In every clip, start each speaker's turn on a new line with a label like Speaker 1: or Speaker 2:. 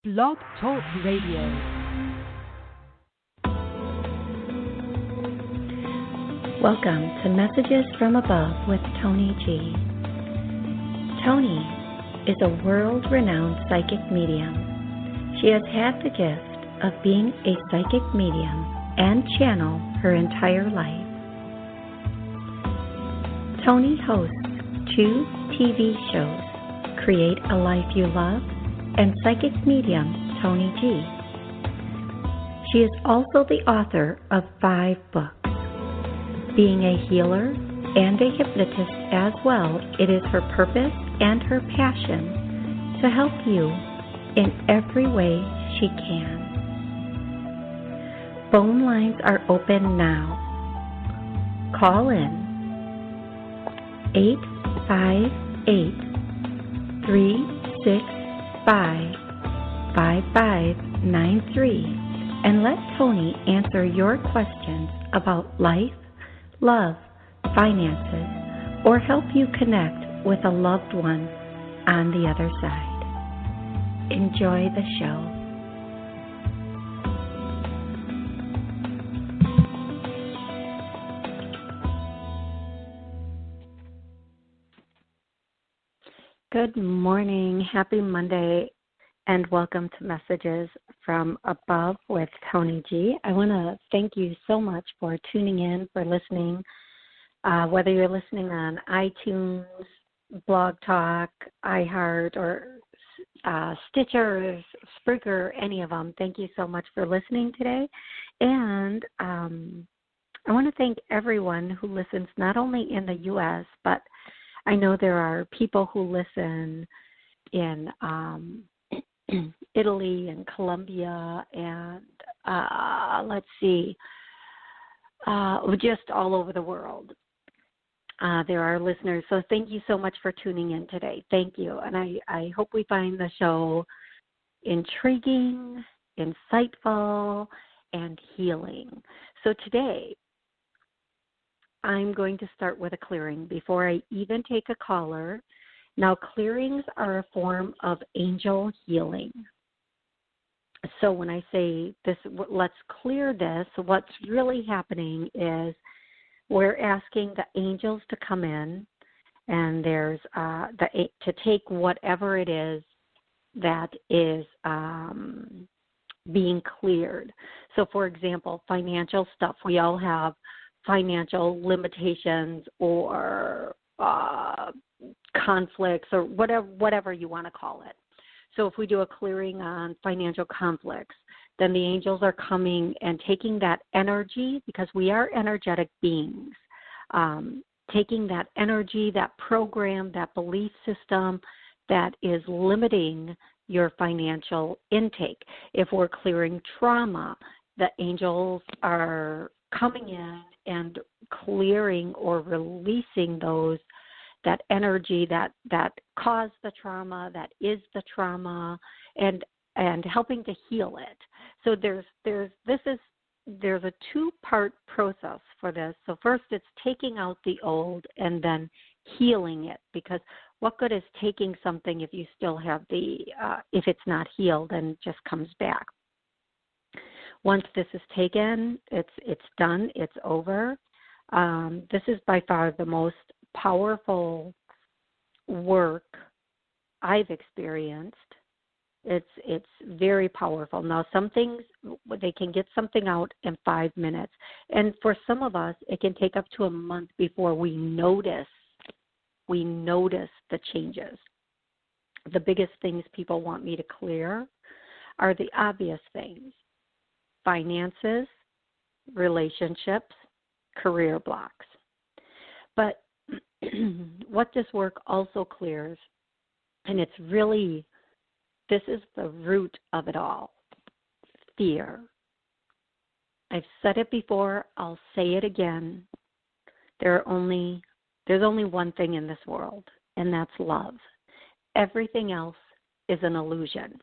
Speaker 1: Blog Talk Radio.
Speaker 2: Welcome to Messages from Above with Toni G. Toni is a world-renowned psychic medium. She has had the gift of being a psychic medium and channel her entire life. Toni hosts 2 TV shows, Create a Life You Love and Psychic Medium Toni G. She is also the author of 5 books. Being a healer and a hypnotist as well, it is her purpose and her passion to help you in every way she can. Phone lines are open now. Call in 858-365-5593 and let Toni answer your questions about life, love, finances, or help you connect with a loved one on the other side. Enjoy the show. Good morning, happy Monday, and welcome to Messages from Above with Toni G. I want to thank you so much for tuning in, for listening, whether you're listening on iTunes, Blog Talk, iHeart, or Stitcher, Spreaker, any of them. Thank you so much for listening today. And I want to thank everyone who listens, not only in the U.S., but I know there are people who listen in Italy and Colombia and just all over the world. There are listeners. So thank you so much for tuning in today. Thank you. And I hope we find the show intriguing, insightful, and healing. So today, I'm going to start with a clearing before I even take a caller. Now, clearings are a form of angel healing. So when I say this, let's clear this, what's really happening is we're asking the angels to come in, and there's to take whatever it is that is being cleared. So, for example, financial stuff. We all have financial limitations or conflicts or whatever you want to call it. So if we do a clearing on financial conflicts, then the angels are coming and taking that energy, because we are energetic beings, taking that energy, that program, that belief system that is limiting your financial intake. If we're clearing trauma, the angels are coming in and clearing or releasing that energy that caused the trauma, that is the trauma, and helping to heal it. So there's a 2-part process for this. So first, it's taking out the old and then healing it, because what good is taking something if you still have if it's not healed and it just comes back? Once this is taken, it's done, it's over. This is by far the most powerful work I've experienced. It's very powerful. Now, some things, they can get something out in 5 minutes. And for some of us, it can take up to a month before we notice the changes. The biggest things people want me to clear are the obvious things: finances, relationships, career blocks. But what this work also clears, and this is the root of it all: fear. I've said it before, I'll say it again. There's only one thing in this world, and that's love. Everything else is an illusion.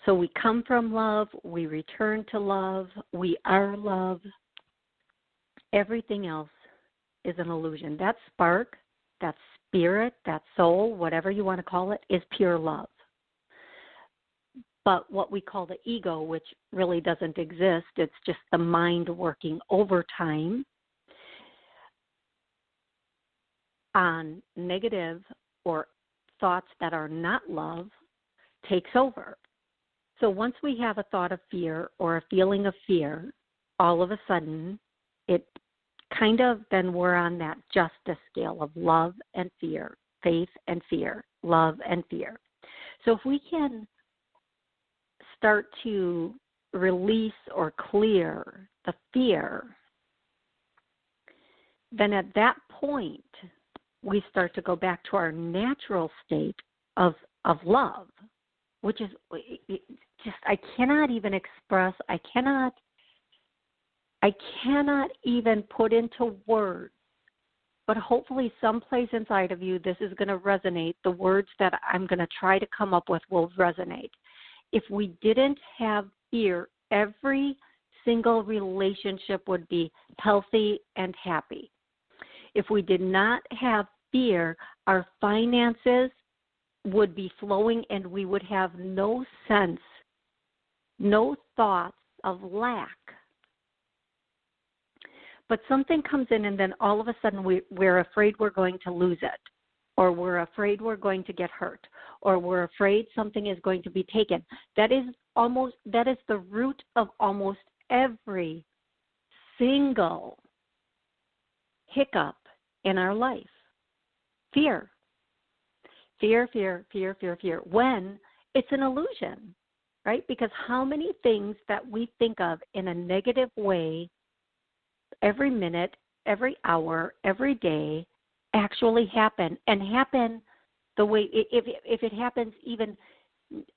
Speaker 2: So we come from love, we return to love, we are love. Everything else is an illusion. That spark, that spirit, that soul, whatever you want to call it, is pure love. But what we call the ego, which really doesn't exist, it's just the mind working overtime on negative or thoughts that are not love, takes over. So once we have a thought of fear or a feeling of fear, all of a sudden it kind of, then we're on that justice scale of love and fear, faith and fear, love and fear. So if we can start to release or clear the fear, then at that point we start to go back to our natural state of love, which is just, I cannot even express, I cannot even put into words, but hopefully someplace inside of you this is going to resonate. The words that I'm going to try to come up with will resonate. If we didn't have fear, every single relationship would be healthy and happy. If we did not have fear, our finances would be flowing and we would have no sense, no thoughts of lack. But something comes in and then all of a sudden we're afraid we're going to lose it, or we're afraid we're going to get hurt, or we're afraid something is going to be taken. That is the root of almost every single hiccup in our life. Fear. Fear, fear, fear, fear, fear. When it's an illusion, right? Because how many things that we think of in a negative way every minute, every hour, every day actually happen, and happen the way, if it happens even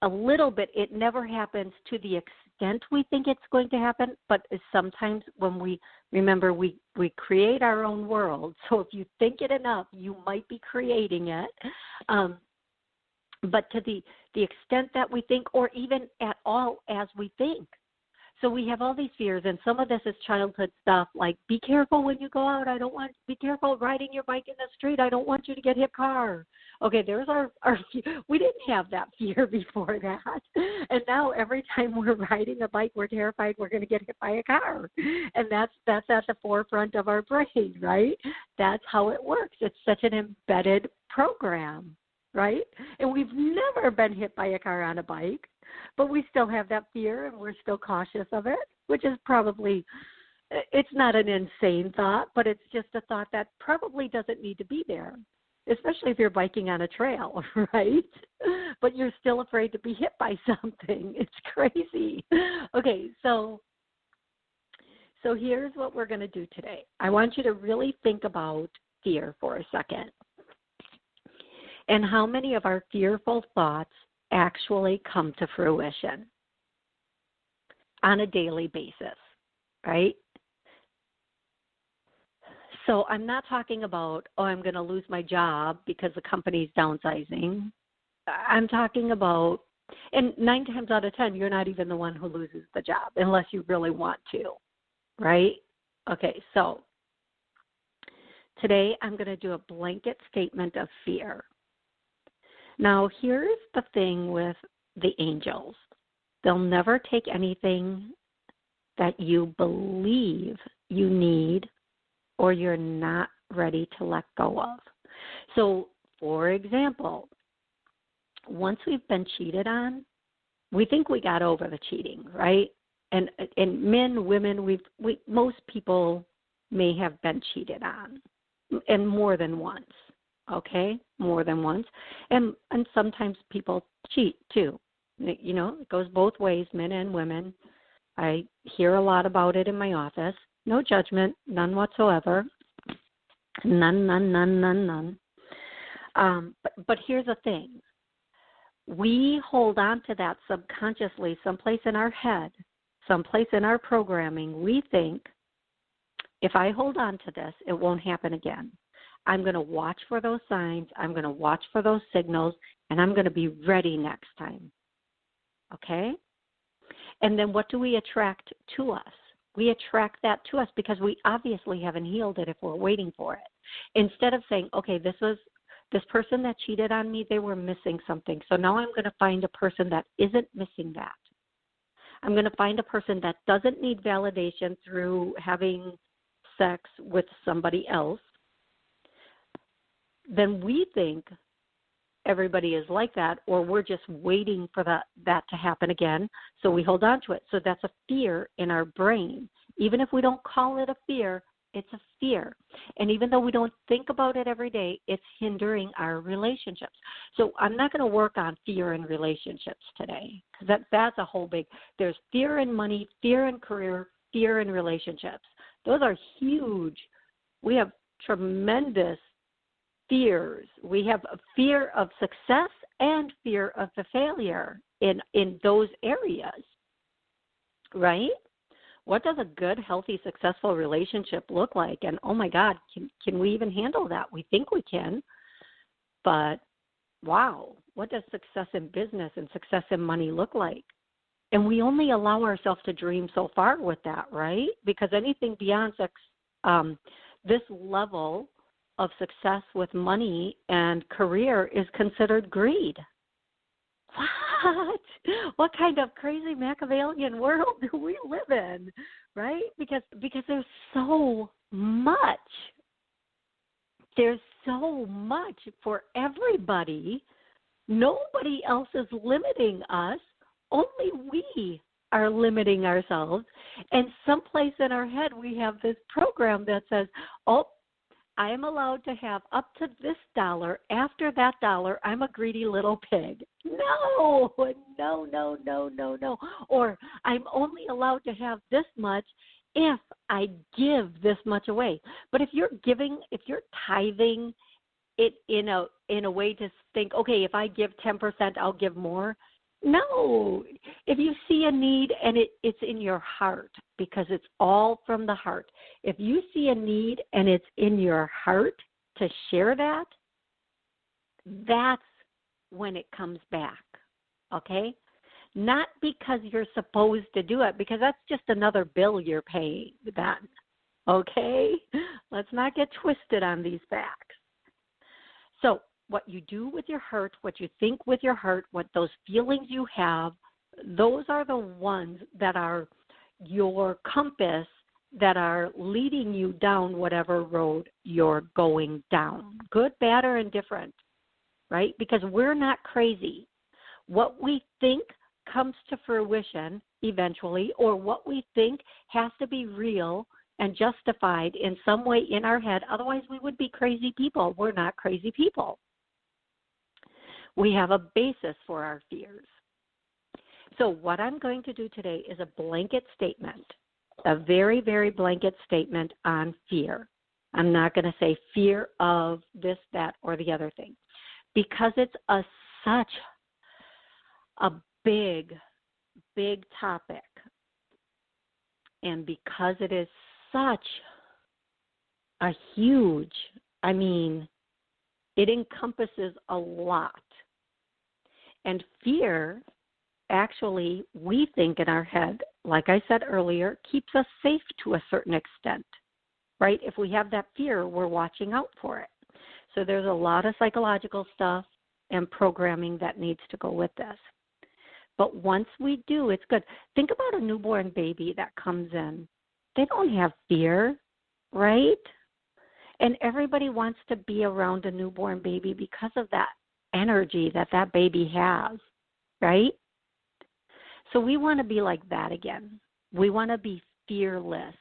Speaker 2: a little bit, it never happens to the extent we think it's going to happen, but sometimes when we create our own world, so if you think it enough, you might be creating it, but to the extent that we think, or even at all as we think. So we have all these fears, and some of this is childhood stuff, like be careful when you go out. Be careful riding your bike in the street. I don't want you to get hit car. Okay, there's our we didn't have that fear before that. And now every time we're riding a bike, we're terrified we're going to get hit by a car. And that's at the forefront of our brain, right? That's how it works. It's such an embedded program, right? And we've never been hit by a car on a bike, but we still have that fear and we're still cautious of it, which is probably, it's not an insane thought, but it's just a thought that probably doesn't need to be there, especially if you're biking on a trail, right? But you're still afraid to be hit by something. It's crazy. Okay, so here's what we're going to do today. I want you to really think about fear for a second, and how many of our fearful thoughts actually come to fruition on a daily basis, right? So I'm not talking about, I'm going to lose my job because the company's downsizing. I'm talking about, and 9 times out of 10, you're not even the one who loses the job unless you really want to, right? Okay, so today I'm going to do a blanket statement of fear. Now, here's the thing with the angels. They'll never take anything that you believe you need or you're not ready to let go of. So, for example, once we've been cheated on, we think we got over the cheating, right? And men, women, most people may have been cheated on, and more than once. Okay, more than once. And sometimes people cheat too. You know, it goes both ways, men and women. I hear a lot about it in my office. No judgment, none whatsoever. None. But here's the thing. We hold on to that subconsciously, someplace in our head, someplace in our programming. We think, if I hold on to this, it won't happen again. I'm going to watch for those signs, I'm going to watch for those signals, and I'm going to be ready next time. Okay? And then what do we attract to us? We attract that to us because we obviously haven't healed it if we're waiting for it. Instead of saying, okay, this was This person that cheated on me, they were missing something. So now I'm going to find a person that isn't missing that. I'm going to find a person that doesn't need validation through having sex with somebody else. Then we think everybody is like that, or we're just waiting for that to happen again, so we hold on to it. So that's a fear in our brain. Even if we don't call it a fear, it's a fear. And even though we don't think about it every day, it's hindering our relationships. So I'm not going to work on fear in relationships today, because that's a whole big, there's fear in money, fear in career, fear in relationships. Those are huge. We have tremendous fears. We have a fear of success and fear of the failure in those areas, right? What does a good, healthy, successful relationship look like? And, oh, my God, can we even handle that? We think we can, but, wow, what does success in business and success in money look like? And we only allow ourselves to dream so far with that, right? Because anything beyond this level of success with money and career is considered greed. What? What kind of crazy Machiavellian world do we live in, right? Because there's so much. There's so much for everybody. Nobody else is limiting us. Only we are limiting ourselves. And someplace in our head we have this program that says, oh, I am allowed to have up to this dollar. After that dollar, I'm a greedy little pig. No. Or I'm only allowed to have this much if I give this much away. But if you're tithing it in a way to think, okay, if I give 10%, I'll give more. No. If you see a need and it's in your heart, because it's all from the heart. If you see a need and it's in your heart to share that, that's when it comes back, okay? Not because you're supposed to do it, because that's just another bill you're paying then, okay? Let's not get twisted on these facts. So what you do with your heart, what you think with your heart, what those feelings you have, those are the ones that are your compass, that are leading you down whatever road you're going down, good, bad, or indifferent, right? Because we're not crazy. What we think comes to fruition eventually, or what we think has to be real and justified in some way in our head. Otherwise, we would be crazy people. We're not crazy people. We have a basis for our fears. So what I'm going to do today is a blanket statement, a very, very blanket statement on fear. I'm not going to say fear of this, that, or the other thing, because it's such a big, big topic, and because it is such a huge, it encompasses a lot. And fear, actually, we think in our head, like I said earlier, keeps us safe to a certain extent, right? If we have that fear, we're watching out for it. So there's a lot of psychological stuff and programming that needs to go with this. But once we do, it's good. Think about a newborn baby that comes in. They don't have fear, right? And everybody wants to be around a newborn baby because of that energy that baby has, right? So we want to be like that again. We want to be fearless.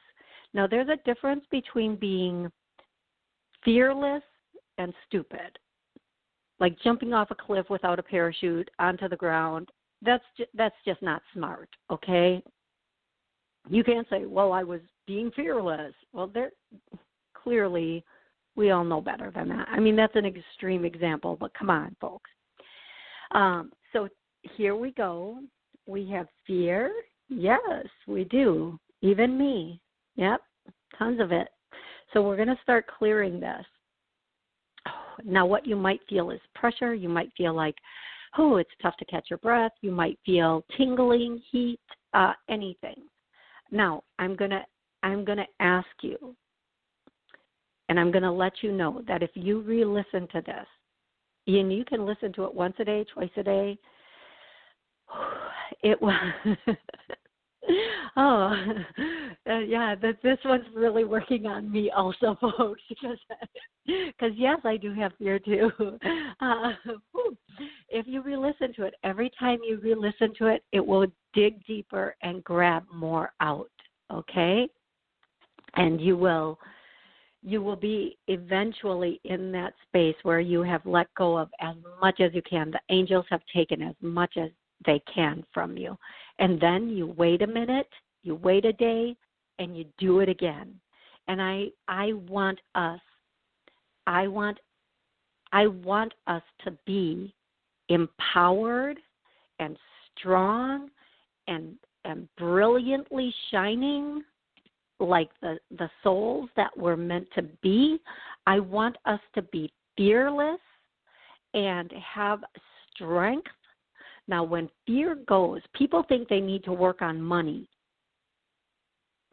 Speaker 2: Now, there's a difference between being fearless and stupid, like jumping off a cliff without a parachute onto the ground. That's just not smart, okay? You can't say, well, I was being fearless. Well, clearly we all know better than that. That's an extreme example, but come on, folks. So here we go. We have fear. Yes, we do. Even me. Yep, tons of it. So we're going to start clearing this. Now, what you might feel is pressure. You might feel like, oh, it's tough to catch your breath. You might feel tingling, heat, anything. Now, I'm going to ask you, and I'm going to let you know that if you re-listen to this, And you can listen to it once a day, twice a day. It was, this one's really working on me also, folks, because yes, I do have fear too. If you re-listen to it, every time you re-listen to it, it will dig deeper and grab more out, okay? And you will be eventually in that space where you have let go of as much as you can. The angels have taken as much as they can from you. And then you wait a minute, you wait a day, and you do it again. And I want us to be empowered and strong and brilliantly shining like the souls that we're meant to be. I want us to be fearless and have strength. Now, when fear goes, people think they need to work on money,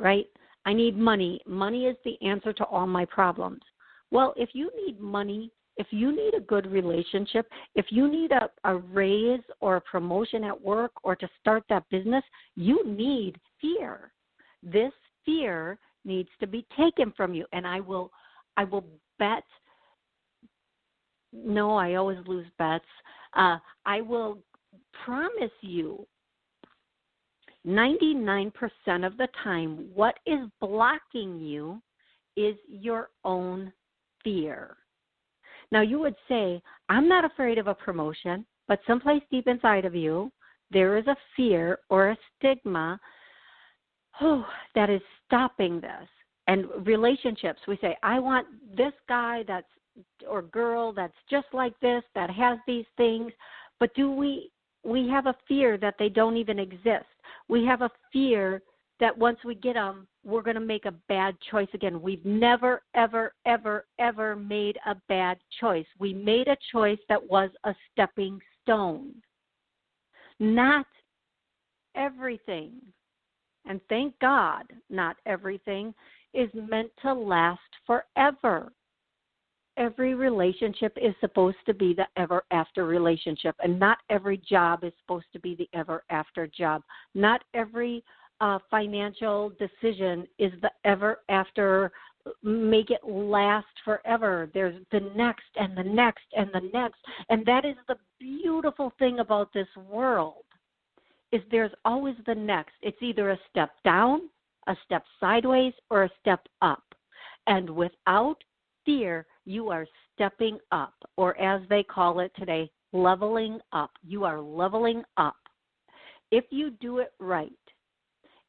Speaker 2: right? I need money. Money is the answer to all my problems. Well, if you need money, if you need a good relationship, if you need a raise or a promotion at work or to start that business, you need fear. This fear needs to be taken from you. And I will bet, no, I always lose bets. I will promise you 99% of the time what is blocking you is your own fear. Now you would say, I'm not afraid of a promotion, but someplace deep inside of you there is a fear or a stigma that is stopping this. And relationships, we say, I want this guy or girl that's just like this, that has these things, but do we have a fear that they don't even exist. We have a fear that once we get them, we're going to make a bad choice again. We've never, ever, ever, ever made a bad choice. We made a choice that was a stepping stone. Not everything, and thank God not everything, is meant to last forever. Every relationship is supposed to be the ever after relationship, and not every job is supposed to be the ever after job. Not every financial decision is the ever after, make it last forever. There's the next and the next and the next. And that is the beautiful thing about this world, is there's always the next. It's either a step down, a step sideways, or a step up. And without fear, you are stepping up, or as they call it today, leveling up. You are leveling up. If you do it right,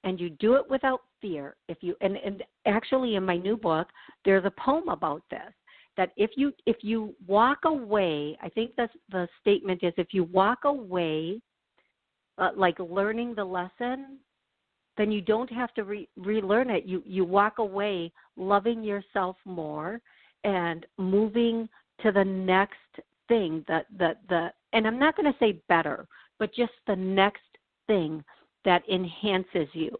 Speaker 2: and you do it without fear, and actually in my new book, there's a poem about this, that if you walk away, I think that's the statement is, if you walk away like learning the lesson, then you don't have to relearn it. You walk away loving yourself more and moving to the next thing, and I'm not going to say better, but just the next thing that enhances you.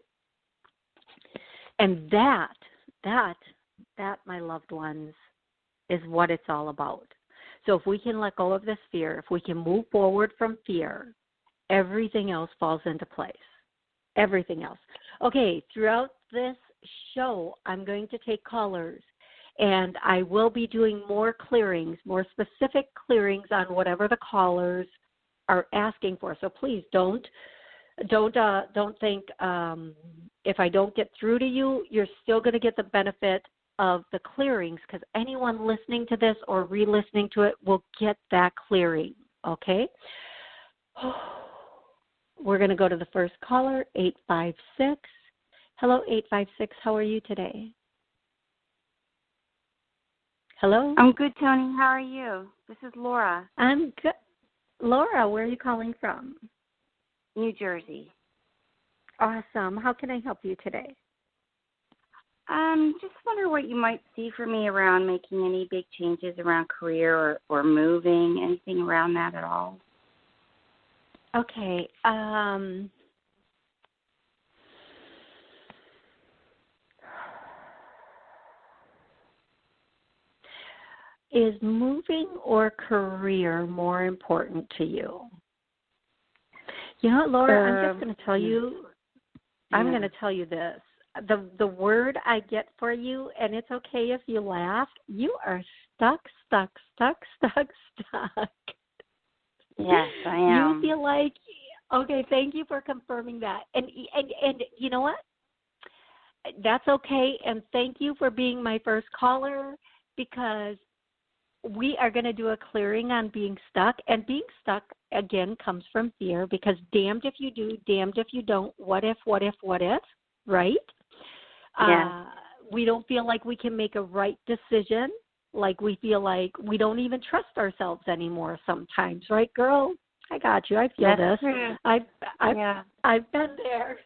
Speaker 2: And that, my loved ones, is what it's all about. So if we can let go of this fear, if we can move forward from fear, everything else falls into place. Everything else. Okay, throughout this show, I'm going to take callers, and I will be doing more clearings, more specific clearings on whatever the callers are asking for. So please don't think if I don't get through to you, you're still going to get the benefit of the clearings, because anyone listening to this or re-listening to it will get that clearing, okay? We're going to go to the first caller, 856. Hello, 856. How are you today? Hello?
Speaker 3: I'm good, Toni. How are you? This is Laura.
Speaker 2: I'm good. Laura, where are you calling from?
Speaker 3: New Jersey.
Speaker 2: Awesome. How can I help you today?
Speaker 3: Just wonder what you might see for me around making any big changes around career or moving, anything around that at all?
Speaker 2: Okay. is moving or career more important to you? You know what, Laura, I'm just going to tell you, I'm going to tell you this. The word I get for you, and it's okay if you laugh, you are stuck.
Speaker 3: Yes, I am.
Speaker 2: You feel like, okay, thank you for confirming that. And you know what? That's okay, and thank you for being my first caller, because we are going to do a clearing on being stuck, and being stuck, again, comes from fear, because damned if you do, damned if you don't, what if, right?
Speaker 3: Yeah.
Speaker 2: We don't feel like we can make a right decision, like we feel like we don't even trust ourselves anymore sometimes, right, girl? I got you. I feel
Speaker 3: That's
Speaker 2: this.
Speaker 3: true.
Speaker 2: I've been there.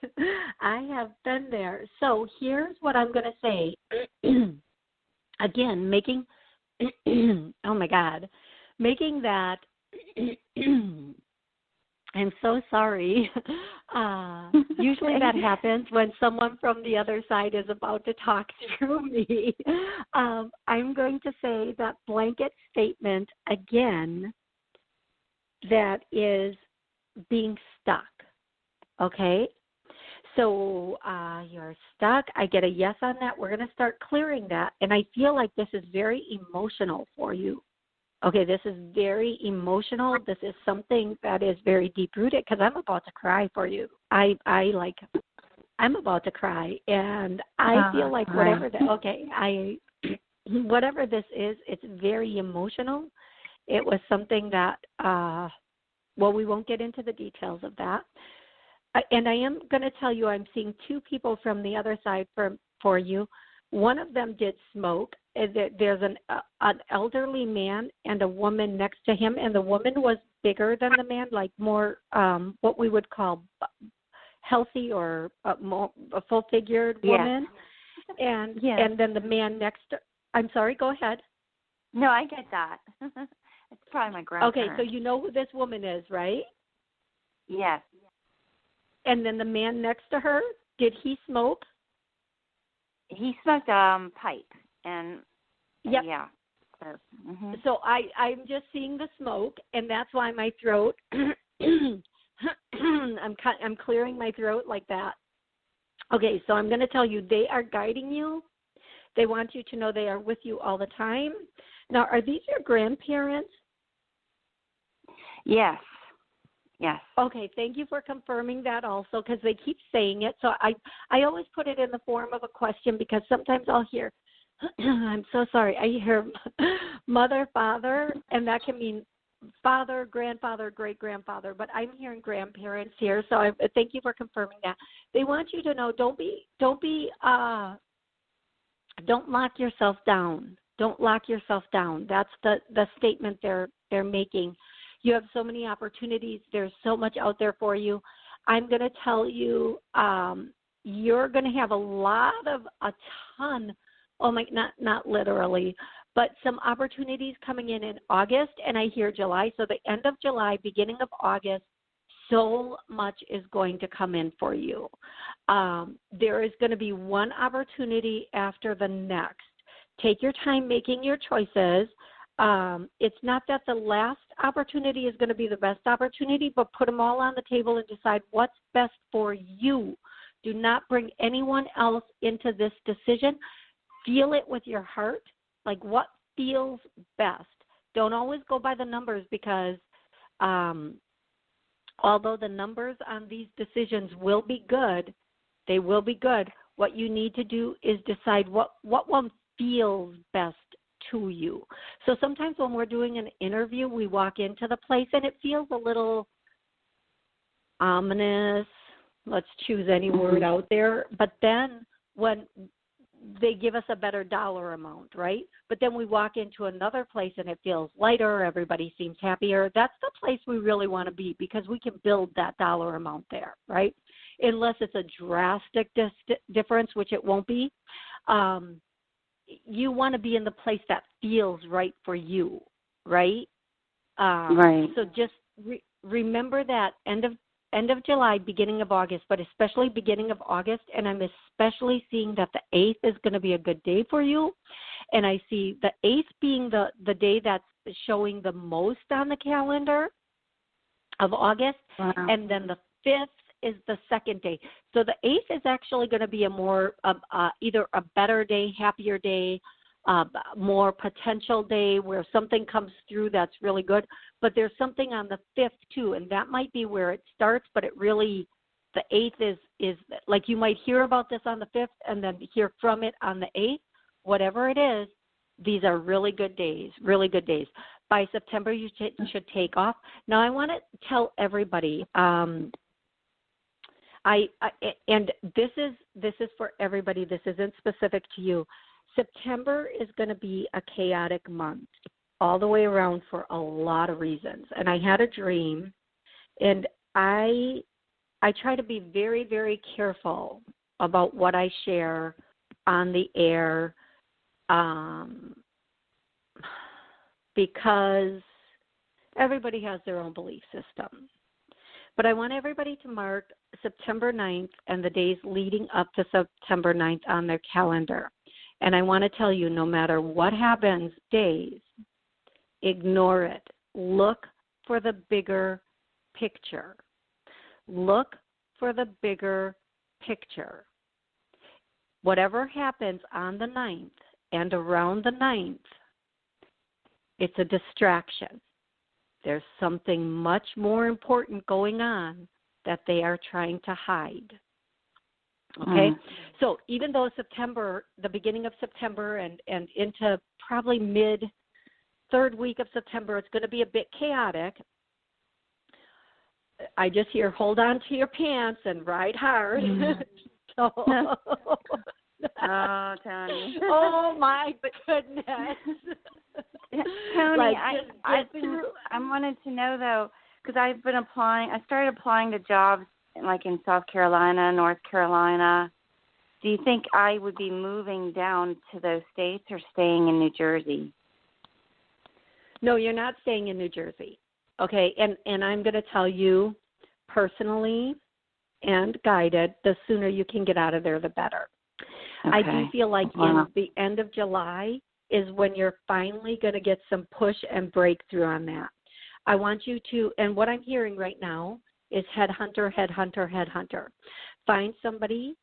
Speaker 2: I have been there. So here's what I'm going to say. Again, making oh my God, making that. I'm so sorry. Usually that happens when someone from the other side is about to talk through me. I'm going to say that blanket statement again, that is being stuck, okay? So you're stuck. I get a yes on that. We're going to start clearing that. And I feel like this is very emotional for you. Okay, this is very emotional. This is something that is very deep-rooted, because I'm about to cry for you. I'm about to cry. And I feel like whatever whatever this is, it's very emotional. It was something that, we won't get into the details of that. And I am going to tell you, I'm seeing two people from the other side for you. One of them did smoke. There's an elderly man and a woman next to him, and the woman was bigger than the man, like more what we would call healthy or more a full-figured woman. And then the man next to, I'm sorry, go ahead.
Speaker 3: No, I get that. It's probably my grandparents.
Speaker 2: Okay, so you know who this woman is, right?
Speaker 3: Yes.
Speaker 2: And then the man next to her, did he smoke?
Speaker 3: He smoked pipe, and
Speaker 2: yep.
Speaker 3: Yeah.
Speaker 2: So I'm just seeing the smoke, and that's why my throat. I'm clearing my throat like that. Okay, so I'm going to tell you, they are guiding you. They want you to know they are with you all the time. Now, are these your grandparents?
Speaker 3: Yes. Yes.
Speaker 2: Okay, thank you for confirming that also, because they keep saying it. So I always put it in the form of a question, because sometimes I'll hear, I'm so sorry, I hear mother, father, and that can mean father, grandfather, great-grandfather, but I'm hearing grandparents here, so thank you for confirming that. They want you to know, don't lock yourself down. Don't lock yourself down. That's the statement they're making. You have so many opportunities. There's so much out there for you. I'm going to tell you, you're going to have a ton, not literally, but some opportunities coming in August, and I hear July. So the end of July, beginning of August, so much is going to come in for you. There is going to be one opportunity after the next. Take your time making your choices. It's not that the last opportunity is going to be the best opportunity, but put them all on the table and decide what's best for you. Do not bring anyone else into this decision. Feel it with your heart, like what feels best. Don't always go by the numbers, because although the numbers on these decisions will be good, they will be good. What you need to do is decide what one feels best to you. So sometimes when we're doing an interview, we walk into the place and it feels a little ominous. Let's choose any word out there. But then when they give us a better dollar amount, right? But then we walk into another place and it feels lighter. Everybody seems happier. That's the place we really want to be, because we can build that dollar amount there, right? Unless it's a drastic difference, which it won't be. You want to be in the place that feels right for you, right?
Speaker 3: Right.
Speaker 2: So just remember that end of July, beginning of August, but especially beginning of August, and I'm especially seeing that the 8th is going to be a good day for you. And I see the 8th being the day that's showing the most on the calendar of August.
Speaker 3: Wow.
Speaker 2: And then the 5th is the second day. So the 8th is actually going to be a more, either a better day, happier day, more potential day where something comes through that's really good. But there's something on the 5th too, and that might be where it starts, but it really, the 8th is like you might hear about this on the 5th and then hear from it on the 8th. Whatever it is, these are really good days, really good days. By September, you should take off. Now, I want to tell everybody, and this is for everybody. This isn't specific to you. September is going to be a chaotic month all the way around for a lot of reasons. And I had a dream, and I try to be very, very careful about what I share on the air, because everybody has their own belief system. But I want everybody to mark September 9th and the days leading up to September 9th on their calendar. And I want to tell you, no matter what happens, days, ignore it. Look for the bigger picture. Look for the bigger picture. Whatever happens on the 9th and around the 9th, it's a distraction. There's something much more important going on that they are trying to hide. Okay? So even though September, the beginning of September and into probably third week of September, it's going to be a bit chaotic. I just hear hold on to your pants and ride hard. So,
Speaker 3: oh, Toni.
Speaker 2: Oh, my goodness.
Speaker 3: Toni, I wanted to know, though, because I started applying to jobs like in South Carolina, North Carolina. Do you think I would be moving down to those states or staying in New Jersey?
Speaker 2: No, you're not staying in New Jersey. Okay, and I'm going to tell you personally and guided, the sooner you can get out of there, the better. Okay. I do feel like in the end of July is when you're finally going to get some push and breakthrough on that. I want you to, and what I'm hearing right now is headhunter, headhunter, headhunter. Find somebody.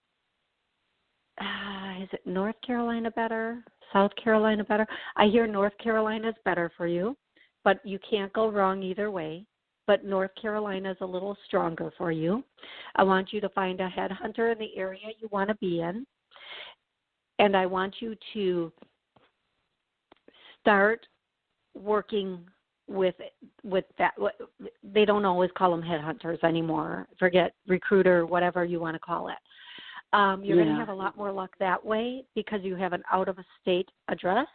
Speaker 2: Is it North Carolina better? South Carolina better? I hear North Carolina is better for you, but you can't go wrong either way. But North Carolina is a little stronger for you. I want you to find a headhunter in the area you want to be in. And I want you to start working with that. They don't always call them headhunters anymore. Forget recruiter, whatever you want to call it. You're going to have a lot more luck that way because you have an out-of-state address.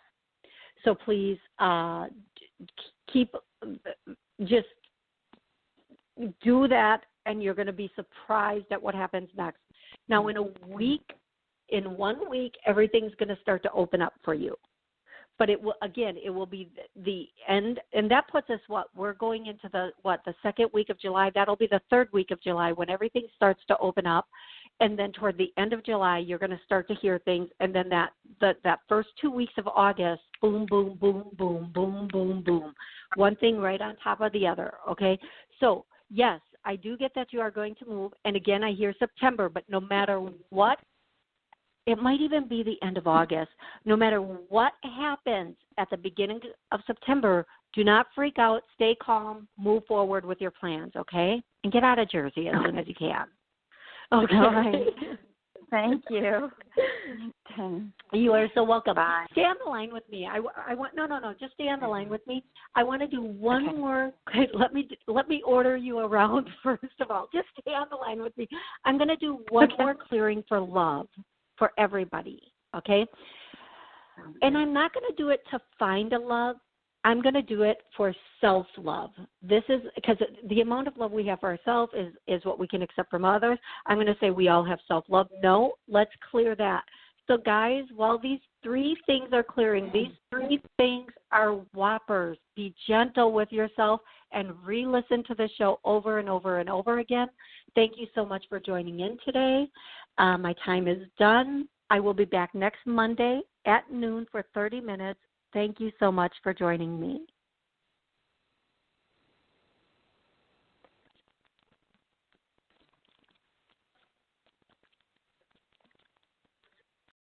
Speaker 2: So please just do that, and you're going to be surprised at what happens next. Now, in 1 week, everything's going to start to open up for you. But it will be the end, and that puts us we're going into the second week of July. That'll be the third week of July when everything starts to open up, and then toward the end of July, you're going to start to hear things, and then that first 2 weeks of August, boom, boom, boom, boom, boom, boom, boom, one thing right on top of the other. Okay, so yes, I do get that you are going to move, and again, I hear September, but no matter what. It might even be the end of August. No matter what happens at the beginning of September, do not freak out. Stay calm. Move forward with your plans, okay? And get out of Jersey as soon as you can. Okay.
Speaker 3: All right. Thank you.
Speaker 2: You are so welcome.
Speaker 3: Bye.
Speaker 2: Stay on the line with me. I want no. Just stay on the line with me. I want to do one more. Okay, let me order you around first of all. Just stay on the line with me. I'm going to do one more clearing for love. For everybody, okay? And I'm not going to do it to find a love. I'm going to do it for self-love. This is because the amount of love we have for ourselves is what we can accept from others. I'm going to say we all have self-love. No, let's clear that. So, guys, while these 3 things are clearing, these 3 things are whoppers. Be gentle with yourself and re-listen to the show over and over and over again. Thank you so much for joining in today. My time is done. I will be back next Monday at noon for 30 minutes. Thank you so much for joining me.